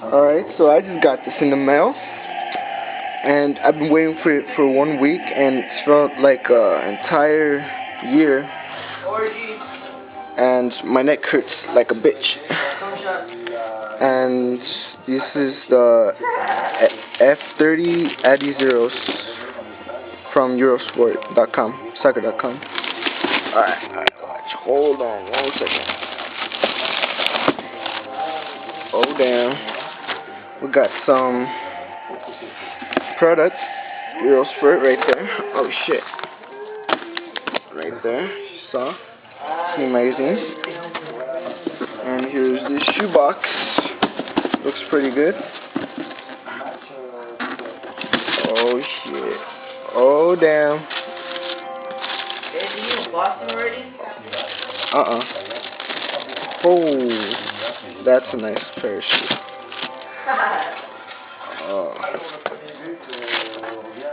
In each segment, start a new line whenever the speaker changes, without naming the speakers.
Alright, so I just got this in the mail, and I've been waiting for it for 1 week, and it's felt like an entire year, and my neck hurts like a bitch. And this is the F30 Addy Zeros from Eurosport.com, soccer.com. Alright, hold on 1 second. Oh damn, we got some products, Eurosport right there. Oh shit, right there, you saw, some magazines. And here's the shoebox, looks pretty good. Oh shit, oh damn.
Did you Boston already?
Oh, that's a nice pair of shoes. Oh,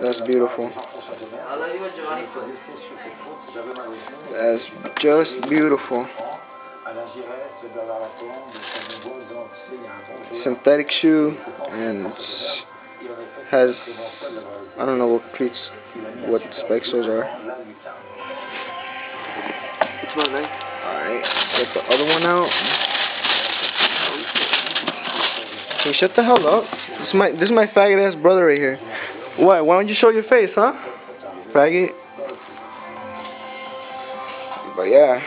that's beautiful. That's just beautiful. Synthetic shoe, and has, I don't know what specs those are. Alright, get the other one out. Can you shut the hell up? This is my faggot ass brother right here. What? Why don't you show your face, huh? Faggot. But yeah,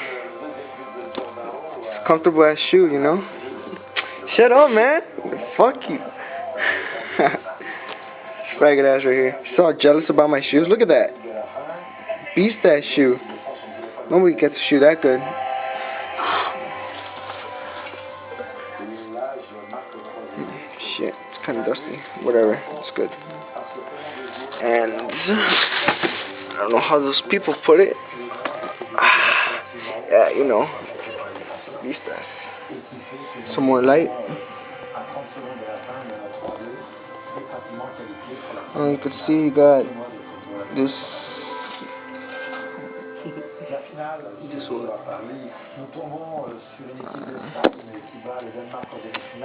comfortable ass shoe, you know. Shut up, man. Fuck you. Faggot ass right here. She's all jealous about my shoes. Look at that. Beast ass shoe. Nobody gets a shoe that good. Shit, it's kind of dusty. Whatever, it's good. And I don't know how those people put it. Yeah, you know, beast ass. Some more light. You can see you got this.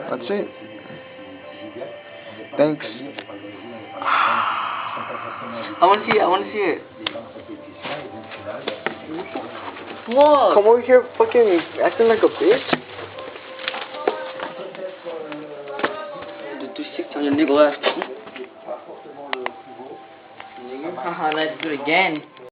That's it. Thanks.
I want to see it. What?
Come over here fucking acting like a bitch.
The 260 on your nigga left. Haha, let's do it again.